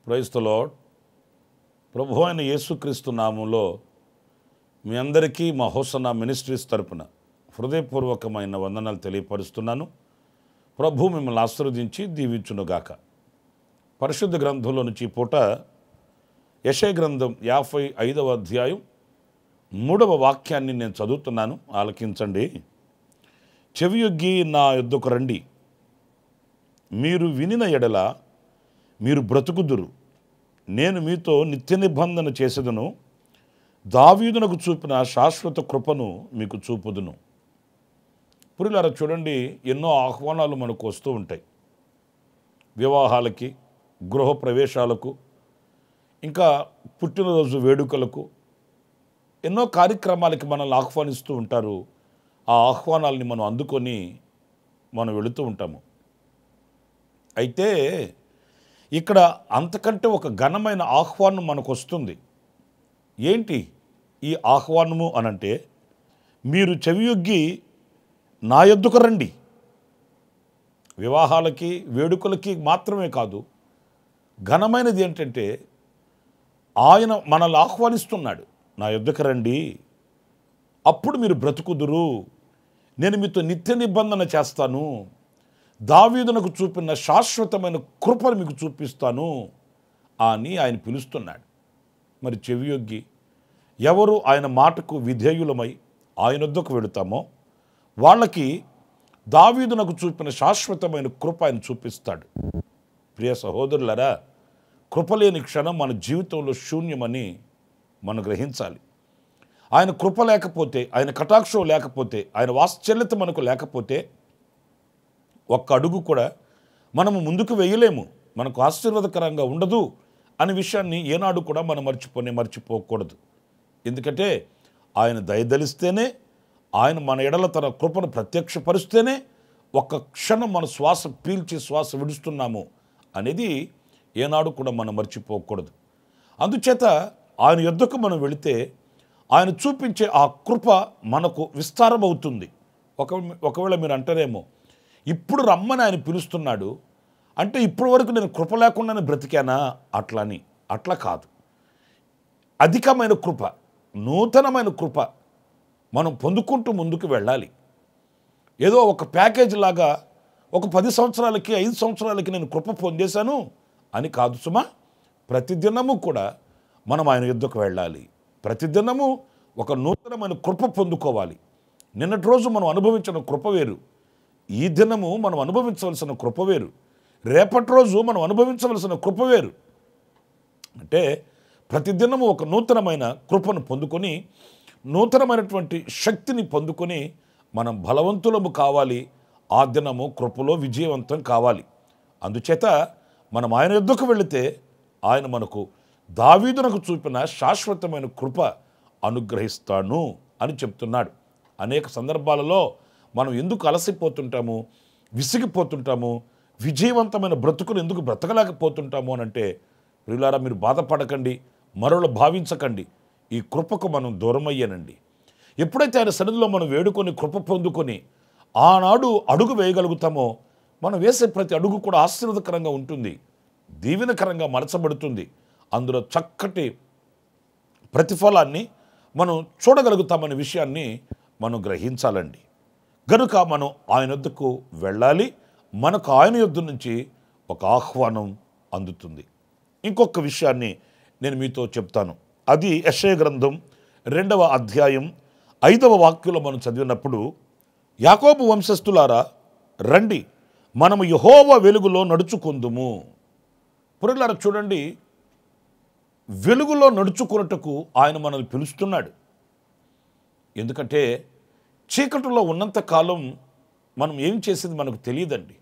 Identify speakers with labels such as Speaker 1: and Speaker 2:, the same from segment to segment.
Speaker 1: Praise the lord. ప్రభు అయిన యేసుక్రీస్తు నామంలో మీ అందరికీ మా హోసన్నా మినిస్ట్రీస్ తరపున హృదయపూర్వకమైన వందనాలు తెలియపరుస్తున్నాను. ప్రభు మిమ్మల్ని ఆశీర్వదించి దీవించునుగాక. పరిశుద్ధ గ్రంథంలో నుంచి ఈ పూట యెషయా గ్రంథం 55వ అధ్యాయం 3వ వాక్యాన్ని నేను చదువుతున్నాను, ఆలకించండి. చెవియొగ్గి నా యొద్దకు రండి, మీరు వినిన ఎడల మీరు బ్రతుకుదురు. నేను మీతో నిత్య నిబంధన చేసేదను, దావీదునకు చూపిన శాశ్వత కృపను మీకు చూపుదును. పురులారా చూడండి, ఎన్నో ఆహ్వానాలు మనకు వస్తూ ఉంటాయి. వివాహాలకి, గృహప్రవేశాలకు, ఇంకా పుట్టినరోజు వేడుకలకు, ఎన్నో కార్యక్రమాలకి మనల్ని ఆహ్వానిస్తూ ఉంటారు. ఆ ఆహ్వానాలని మనం అందుకొని మనం వెళుతూ ఉంటాము. అయితే ఇక్కడ అంతకంటే ఒక ఘనమైన ఆహ్వానం మనకు వస్తుంది. ఏంటి ఈ ఆహ్వానము అనంటే, మీరు చెవియొగ్గి నా యొద్దకు రండి. వివాహాలకి, వేడుకలకి మాత్రమే కాదు, ఘనమైనది ఏంటంటే ఆయన మనల్ని ఆహ్వానిస్తున్నాడు. నా యొద్దకు రండి, అప్పుడు మీరు బ్రతుకుదురు, నేను మీతో నిత్య నిబంధన చేస్తాను, దావీదునకు చూపిన శాశ్వతమైన కృపను మీకు చూపిస్తాను అని ఆయన పిలుస్తున్నాడు. మరి చెవియొగ్గి ఎవరు ఆయన మాటకు విధేయులమై ఆయన వద్దకు వెళుతామో వాళ్ళకి దావీదునకు చూపిన శాశ్వతమైన కృప ఆయన చూపిస్తాడు. ప్రియ సహోదరులారా, కృపలేని క్షణం మన జీవితంలో శూన్యమని మనం గ్రహించాలి. ఆయన కృప లేకపోతే, ఆయన కటాక్షం లేకపోతే, ఆయన వాత్సల్యత మనకు లేకపోతే ఒక్క అడుగు కూడా మనము ముందుకు వేయలేము, మనకు ఆశీర్వాదకరంగా ఉండదు అనే విషయాన్ని ఏనాడు కూడా మనం మర్చిపోకూడదు. ఎందుకంటే ఆయన దయదలిస్తేనే, ఆయన మన ఎడల తన కృపను ప్రత్యక్షపరిస్తేనే ఒక్క క్షణం మన శ్వాస పీల్చి శ్వాస విడుస్తున్నాము అనేది ఏనాడు కూడా మనం మర్చిపోకూడదు. అందుచేత ఆయన యొద్దకు మనం వెళితే ఆయన చూపించే ఆ కృప మనకు విస్తారమవుతుంది. ఒకవేళ మీరు అంటారేమో, ఇప్పుడు రమ్మని ఆయన పిలుస్తున్నాడు అంటే ఇప్పటి వరకు నేను కృప లేకుండానే బ్రతికానా? అట్లా కాదు. అధికమైన కృప, నూతనమైన కృప మనం పొందుకుంటూ ముందుకు వెళ్ళాలి. ఏదో ఒక ప్యాకేజ్ లాగా ఒక 10 సంవత్సరాలకి 5 సంవత్సరాలకి నేను కృప పొందేశాను అని కాదు సుమా. ప్రతిదినము కూడా మనం ఆయన యుద్ధకు వెళ్ళాలి. ప్రతిదినము ఒక నూతనమైన కృప పొందుకోవాలి. నిన్నటి రోజు మనం అనుభవించిన కృప వేరు, ఈ దినము మనం అనుభవించవలసిన కృప వేరు, రేపటి రోజు మనం అనుభవించవలసిన కృప వేరు. అంటే ప్రతిదినము ఒక నూతనమైన కృపను పొందుకొని, నూతనమైనటువంటి శక్తిని పొందుకొని మనం బలవంతులము కావాలి. ఆ దినము కృపలో విజయవంతం కావాలి. అందుచేత మనం ఆయన యొద్దకు వెళితే ఆయన మనకు దావీదునకు చూపిన శాశ్వతమైన కృప అనుగ్రహిస్తాను అని చెప్తున్నాడు. అనేక సందర్భాలలో మనం ఎందుకు అలసిపోతుంటాము, విసిగిపోతుంటాము, విజయవంతమైన బ్రతుకును ఎందుకు బ్రతకలేకపోతుంటాము అని అంటే, ప్రియులారా, మీరు బాధపడకండి, మరోలా భావించకండి. ఈ కృపకు మనం దూరమయ్యానండి. ఎప్పుడైతే ఆయన సన్నిధిలో మనం వేడుకొని కృప పొందుకొని ఆనాడు అడుగు వేయగలుగుతామో, మనం వేసే ప్రతి అడుగు కూడా ఆశీర్వాదకరంగా ఉంటుంది, దీవెనకరంగా మలచబడుతుంది. అందులో చక్కటి ప్రతిఫలాన్ని మనం చూడగలుగుతామనే విషయాన్ని మనం గ్రహించాలండి. గనుక మనం ఆయన యొద్దకు వెళ్ళాలి. మనకు ఆయన యొద్ద నుంచి ఒక ఆహ్వానం అందుతుంది. ఇంకొక విషయాన్ని నేను మీతో చెప్తాను. అది యెషయా గ్రంథం 2వ అధ్యాయం 5వ వాక్యంలో మనం చదివినప్పుడు, యాకోబు వంశస్థులారా రండి, మనము యెహోవా వెలుగులో నడుచుకుందుము. పురులారా చూడండి, వెలుగులో నడుచుకున్నట్టుకు ఆయన మనల్ని పిలుస్తున్నాడు. ఎందుకంటే చీకటిలో ఉన్నంత కాలం మనం ఏం చేసేది మనకు తెలియదండి.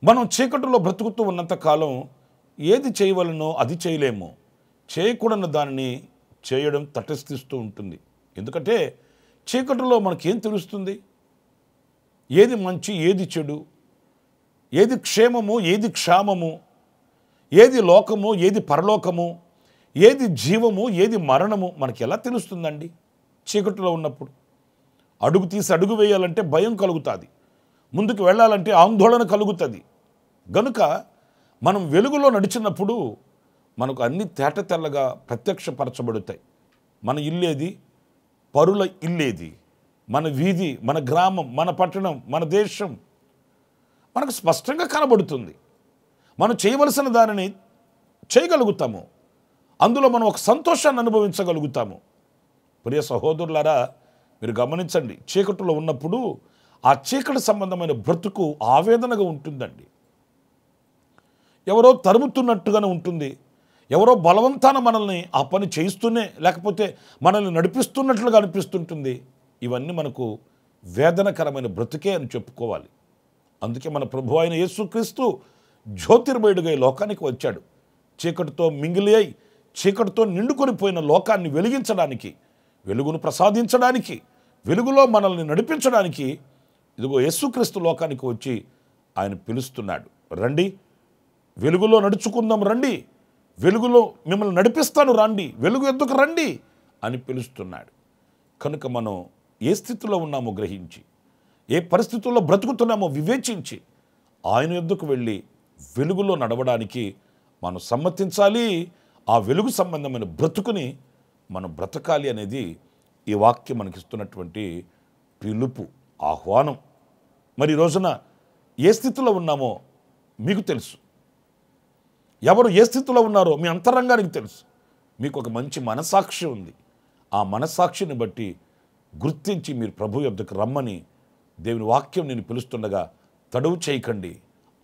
Speaker 1: మనం చీకటిలో బ్రతుకుతూ ఉన్నంత కాలం ఏది చేయవలనో అది చేయలేము, చేయకూడని దానిని చేయడం తటస్థిస్తూ ఉంటుంది. ఎందుకంటే చీకటిలో మనకేం తెలుస్తుంది? ఏది మంచి, ఏది చెడు, ఏది క్షేమము, ఏది క్షామము, ఏది లోకము, ఏది పరలోకము, ఏది జీవము, ఏది మరణము మనకి ఎలా తెలుస్తుందండి? చీకటిలో ఉన్నప్పుడు అడుగు తీసి అడుగు వేయాలంటే భయం కలుగుతుంది, ముందుకు వెళ్ళాలంటే ఆందోళన కలుగుతుంది. గనుక మనం వెలుగులో నడిచినప్పుడు మనకు అన్ని తేట తెల్లగా ప్రత్యక్షపరచబడతాయి. మన ఇల్లేది, పరుల ఇల్లేది, మన వీధి, మన గ్రామం, మన పట్టణం, మన దేశం మనకు స్పష్టంగా కనబడుతుంది. మనం చేయవలసిన దానిని చేయగలుగుతాము, అందులో మనం ఒక సంతోషాన్ని అనుభవించగలుగుతాము. ప్రియ సహోదరులారా, మీరు గమనించండి, చీకటిలో ఉన్నప్పుడు ఆ చీకటి సంబంధమైన బ్రతుకు ఆవేదనగా ఉంటుందండి. ఎవరో తరుముతున్నట్టుగానే ఉంటుంది, ఎవరో బలవంతాన మనల్ని ఆ పని చేయిస్తూనే, లేకపోతే మనల్ని నడిపిస్తున్నట్లుగా అనిపిస్తుంటుంది. ఇవన్నీ మనకు వేదనకరమైన బ్రతుకే అని చెప్పుకోవాలి. అందుకే మన ప్రభు అయిన యేసుక్రీస్తు జ్యోతిర్మయుడిగా ఈ లోకానికి వచ్చాడు. చీకటితో మింగిలి అయి చీకటితో నిండుకొని పోయిన లోకాన్ని వెలిగించడానికి, వెలుగును ప్రసాదించడానికి, వెలుగులో మనల్ని నడిపించడానికి ఇదిగో యేసుక్రీస్తు లోకానికి వచ్చి ఆయన పిలుస్తున్నాడు. రండి, వెలుగులో నడుచుకుందాం, రండి, వెలుగులో మిమ్మల్ని నడిపిస్తాను, రండి, వెలుగు ఎద్దుకు రండి అని పిలుస్తున్నాడు. కనుక మనం ఏ స్థితిలో ఉన్నామో గ్రహించి, ఏ పరిస్థితుల్లో బ్రతుకుతున్నామో వివేచించి ఆయన యొద్దకు వెళ్ళి వెలుగులో నడవడానికి మనం సమ్మతించాలి. ఆ వెలుగు సంబంధమైన బ్రతుకుని మనం బ్రతకాలి అనేది ఈ వాక్యం మనకిస్తున్నటువంటి పిలుపు, ఆహ్వానం. మరి ఈ రోజున ఏ స్థితిలో ఉన్నామో మీకు తెలుసు, ఎవరు ఏ స్థితిలో ఉన్నారో మీ అంతరంగానికి తెలుసు. మీకు ఒక మంచి మనసాక్షి ఉంది. ఆ మనసాక్షిని బట్టి గుర్తించి మీరు ప్రభు యొద్దకు రమ్మని దేవుని వాక్యం నేను పిలుస్తుండగా తడువు చేయకండి,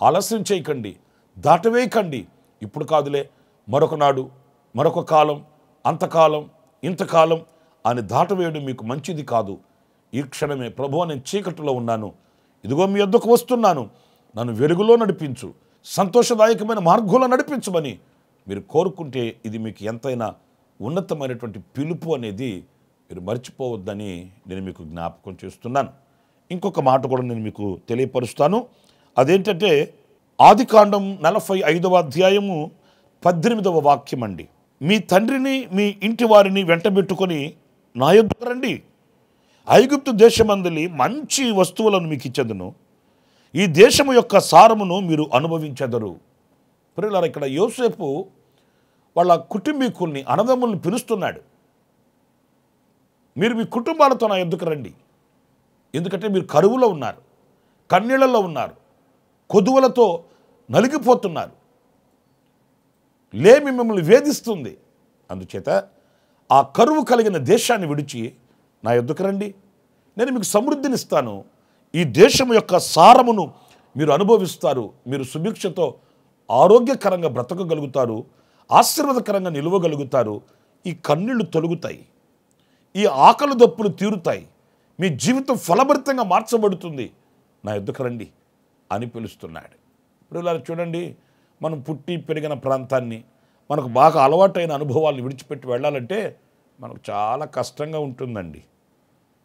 Speaker 1: ఆలస్యం చేయకండి, దాటవేయకండి. ఇప్పుడు కాదులే, మరొక నాడు, మరొక కాలం, అంతకాలం, ఇంతకాలం అని దాటవేయడం మీకు మంచిది కాదు. ఈ క్షణమే ప్రభువా నేను చీకటిలో ఉన్నాను, ఇదిగో మీ యొద్దకు వస్తున్నాను, నన్ను వెలుగులో నడిపించు, సంతోషదాయకమైన మార్గంలో నడిపించమని మీరు కోరుకుంటే ఇది మీకు ఎంతైనా ఉన్నతమైనటువంటి పిలుపు అనేది మీరు మర్చిపోవద్దని నేను మీకు జ్ఞాపకం చేస్తున్నాను. ఇంకొక మాట కూడా నేను మీకు తెలియపరుస్తాను. అదేంటంటే ఆదికాండం 45వ అధ్యాయము 18వ వాక్యం అండి. మీ తండ్రిని మీ ఇంటి వారిని వెంటబెట్టుకొని నా యొద్దకు రండి, ఐగుప్తు దేశమందలి మంచి వస్తువులను మీకు ఇచ్చేదను, ఈ దేశము యొక్క సారమును మీరు అనుభవించెదరు. ప్రియులారా, ఇక్కడ యోసేపు వాళ్ళ కుటుంబీకుల్ని, అన్నదమ్ముల్ని పిలుస్తున్నాడు. మీరు మీ కుటుంబాలతో నా యొద్దకు రండి, ఎందుకంటే మీరు కరువులో ఉన్నారు, కన్నీళ్లలో ఉన్నారు, కొదువలతో నలిగిపోతున్నారు, లేమి మిమ్మల్ని వేధిస్తుంది. అందుచేత ఆ కరువు కలిగిన దేశాన్ని విడిచి నా యొద్దకు రండి, నేను మీకు సమృద్ధినిస్తాను, ఈ దేశం యొక్క సారమును మీరు అనుభవిస్తారు, మీరు సుభిక్షతో ఆరోగ్యకరంగా బ్రతకగలుగుతారు, ఆశీర్వాదకరంగా నిలవగలుగుతారు, ఈ కన్నీళ్లు తొలుగుతాయి, ఈ ఆకలి దప్పులు తీరుతాయి, మీ జీవితం ఫలభరితంగా మార్చబడుతుంది, నా యొద్దకు రండి అని పిలుస్తున్నాడు. ఇప్పుడు ఇలా చూడండి, మనం పుట్టి పెరిగిన ప్రాంతాన్ని, మనకు బాగా అలవాటైన అనుభవాలను విడిచిపెట్టి వెళ్ళాలంటే మనకు చాలా కష్టంగా ఉంటుందండి.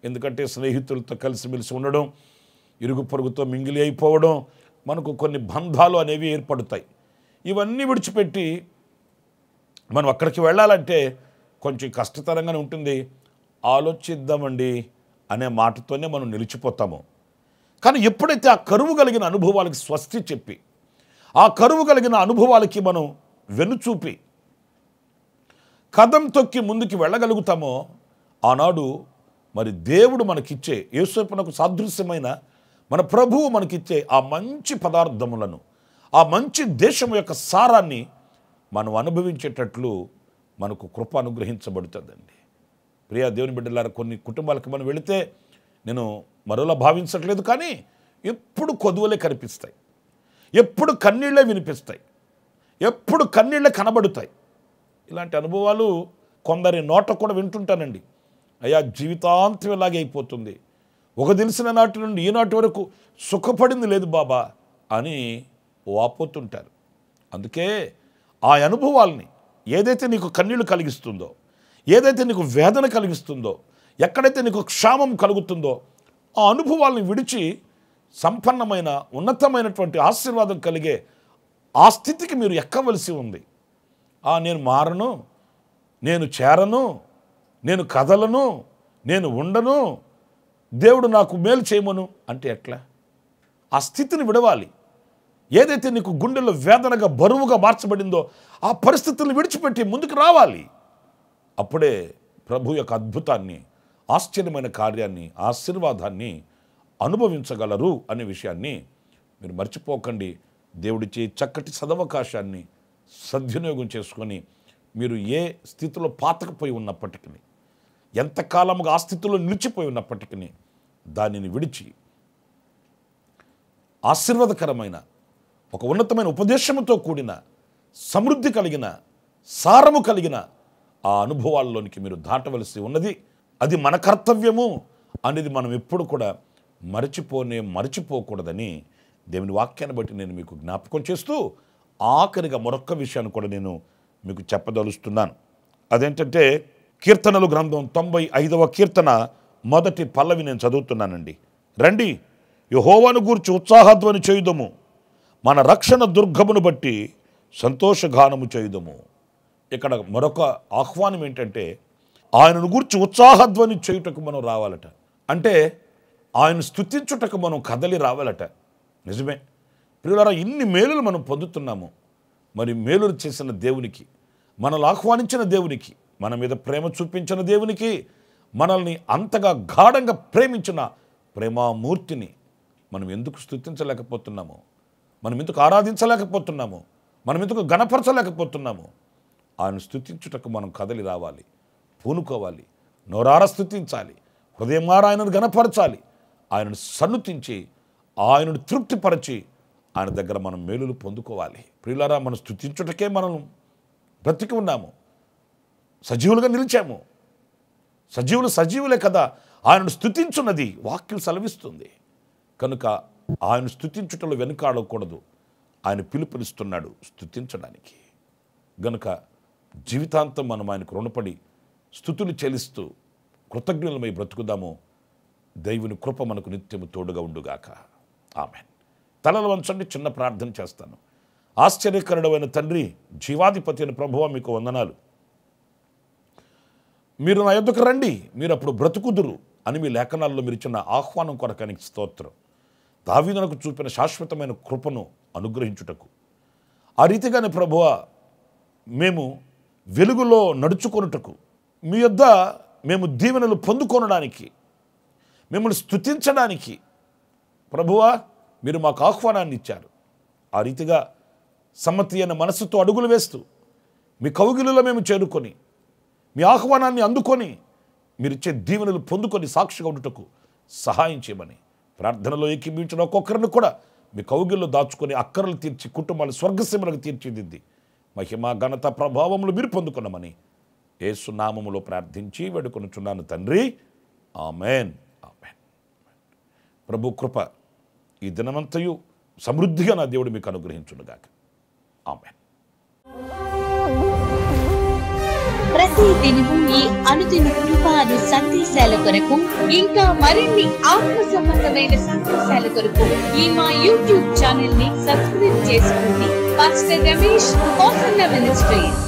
Speaker 1: ఎందుకంటే స్నేహితులతో కలిసిమెలిసి ఉండడం, ఇరుగు పొరుగుతో మింగిలి అయిపోవడం, మనకు కొన్ని బంధాలు అనేవి ఏర్పడతాయి. ఇవన్నీ విడిచిపెట్టి మనం అక్కడికి వెళ్ళాలంటే కొంచెం కష్టతరంగానే ఉంటుంది. ఆలోచిద్దామండి అనే మాటతోనే మనం నిలిచిపోతాము. కానీ ఎప్పుడైతే ఆ కరువు కలిగిన అనుభవాలకి స్వస్తి చెప్పి, ఆ కరువు కలిగిన అనుభవాలకి మనం వెన్నుచూపి కదం తొక్కి ముందుకు వెళ్ళగలుగుతామో, ఆనాడు మరి దేవుడు మనకిచ్చే, యేసునకు సాదృశ్యమైన మన ప్రభువు మనకిచ్చే ఆ మంచి పదార్థములను, ఆ మంచి దేశం యొక్క సారాన్ని మనం అనుభవించేటట్లు మనకు కృప అనుగ్రహించబడుతుందండి. ప్రియా దేవుని బిడ్డలారా, కొన్ని కుటుంబాలకు మనం వెళితే నేను మరోలా భావించట్లేదు, కానీ ఎప్పుడు కొదువలే కనిపిస్తాయి, ఎప్పుడు కన్నీళ్లే వినిపిస్తాయి, ఎప్పుడు కన్నీళ్లే కనబడుతాయి. ఇలాంటి అనుభవాలు కొందరి నోట కూడా వింటుంటానండి. అయ్యా, జీవితాంతం ఇలాగే అయిపోతుంది, ఒక తెలిసిన నాటి నుండి ఈనాటి వరకు సుఖపడింది లేదు బాబా అని వాపోతుంటారు. అందుకే ఆ అనుభవాల్ని, ఏదైతే నీకు కన్నీళ్లు కలిగిస్తుందో, ఏదైతే నీకు వేదన కలిగిస్తుందో, ఎక్కడైతే నీకు క్షామం కలుగుతుందో, ఆ అనుభవాల్ని విడిచి సంపన్నమైన ఉన్నతమైనటువంటి ఆశీర్వాదం కలిగే ఆ స్థితికి మీరు ఎక్కవలసి ఉంది. నేను మారను, నేను చేరను, నేను కదలను, నేను ఉండను, దేవుడు నాకు మేలు చేయమను అంటే ఎట్లా? ఆ స్థితిని విడవాలి. ఏదైతే నీకు గుండెల్లో వేదనగా బరువుగా మార్చబడిందో ఆ పరిస్థితులను విడిచిపెట్టి ముందుకు రావాలి. అప్పుడే ప్రభు యొక్క అద్భుతాన్ని, ఆశ్చర్యమైన కార్యాన్ని, ఆశీర్వాదాన్ని అనుభవించగలరు అనే విషయాన్ని మీరు మర్చిపోకండి. దేవుడిచ్చే చక్కటి సదవకాశాన్ని సద్వినియోగం చేసుకొని మీరు ఏ స్థితిలో పాతకపోయి ఉన్నప్పటికీ, ఎంతకాలముగా ఆ స్థితిలో నిలిచిపోయి ఉన్నప్పటికీ దానిని విడిచి ఆశీర్వాదకరమైన ఒక ఉన్నతమైన ఉపదేశంతో కూడిన సమృద్ధి కలిగిన సారము కలిగిన ఆ అనుభవాల్లోనికి మీరు దాటవలసి ఉన్నది. అది మన కర్తవ్యము అనేది మనం ఎప్పుడు కూడా మరచిపోకూడదని దేవుని వాక్యాన్ని బట్టి నేను మీకు జ్ఞాపకం చేస్తూ ఆఖరిగా మరొక్క విషయాన్ని కూడా నేను మీకు చెప్పదలుస్తున్నాను. అదేంటంటే కీర్తనలు గ్రంథం 95వ కీర్తన మొదటి పల్లవి నేను చదువుతున్నానండి. రండి, యెహోవాను గూర్చి ఉత్సాహధ్వని చేయుదము, మన రక్షణ దుర్గమును బట్టి సంతోషగానము చేయుదము. ఇక్కడ మరొక ఆహ్వానం ఏంటంటే ఆయనను గూర్చి ఉత్సాహధ్వని చేయుటకు మనం రావాలట. అంటే ఆయన స్తుతించుటకు మనం కదలి రావాలట. నిజమే ప్రియులారా, ఇన్ని మేలులు మనం పొందుతున్నాము. మరి మేలులు చేసిన దేవునికి, మనల్ని ఆహ్వానించిన దేవునికి, మన మీద ప్రేమ చూపించిన దేవునికి, మనల్ని అంతగా గాఢంగా ప్రేమించిన ప్రేమామూర్తిని మనం ఎందుకు స్తుతించలేకపోతున్నాము? మనం ఎందుకు ఆరాధించలేకపోతున్నాము? మనం ఎందుకు గణపరచలేకపోతున్నాము? ఆయన స్తుతించుటకు మనం కదలి రావాలి, పూనుకోవాలి, నోరార స్తుతించాలి, హృదయమార ఆయనను గణపరచాలి, ఆయనను సన్నుతించి ఆయనను తృప్తిపరచి ఆయన దగ్గర మనం మేలులు పొందుకోవాలి. ప్రియులారా, మనం స్తుతించుటకే మనం బ్రతికి ఉన్నాము, సజీవులుగా నిలిచాము. సజీవులే కదా ఆయనను స్తుతించున్నది వాక్యం సెలవిస్తుంది. కనుక ఆయన స్తుతించుటలో వెనుకాడకూడదు. ఆయన పిలుపునిస్తున్నాడు స్తుతించడానికి. గనుక జీవితాంతం మనం ఆయనకు రుణపడి స్తుతులు చెల్లిస్తూ కృతజ్ఞులమై బ్రతుకుదాము. దైవుని కృప మనకు నిత్యము తోడుగా ఉండుగాక. ఆమేన్. తలలు వంచండి, చిన్న ప్రార్థన చేస్తాను. ఆశ్చర్యకరుడైన తండ్రి, జీవాధిపతి అయిన ప్రభువా, మీకు వందనాలు. మీరు నా యొద్దకు రండి, మీరు అప్పుడు బ్రతుకుదురు అని మీ లేఖనాల్లో మీరు ఇచ్చిన ఆహ్వానం కొరకానికి స్తోత్రం. దావీదునకు చూపిన శాశ్వతమైన కృపను అనుగ్రహించుటకు, ఆ రీతిగానే ప్రభువా మేము వెలుగులో నడుచుకొనుటకు, మీ యొద్ద మేము దీవెనలు పొందుకొనడానికి, మిమ్మల్ని స్తుతించడానికి ప్రభువా మీరు మాకు ఆహ్వానాన్ని ఇచ్చారు. ఆ రీతిగా సమ్మతి అయిన మనసుతో అడుగులు వేస్తూ మీ కౌగిలిలో మేము చేరుకొని మీ ఆహ్వానాన్ని అందుకొని మీరిచ్చే దీవెనలు పొందుకొని సాక్షిగా ఉండుటకు సహాయం చేయమని ప్రార్థనలో ఏకీభవించిన ఒక్కొక్కరిని కూడా మీ కౌగిల్లో దాచుకొని అక్కరలు తీర్చి కుటుంబాలు స్వర్గసీమలకు తీర్చిదిద్ది మహిమ ఘనత ప్రభావములు మీరు పొందుకున్నామని యేసు నామములో ప్రార్థించి వేడుకొనుచున్నాను తండ్రి. ఆమేన్. ఆమేన్. ప్రభు కృప ఈ దినమంతయు సమృద్ధిగా నా దేవుడు మీకు అనుగ్రహించునుగాక. ఆమేన్.
Speaker 2: ప్రతి దినము ఈ అనుదిన కృపాను సందేశాల కొరకు, ఇంకా మరిన్ని ఆత్మ సంబంధమైన సందేశాల కొరకు ఈ మా యూట్యూబ్ ఛానల్ ని సబ్స్క్రైబ్ చేసుకోండి. Pastor Ramesh ministries.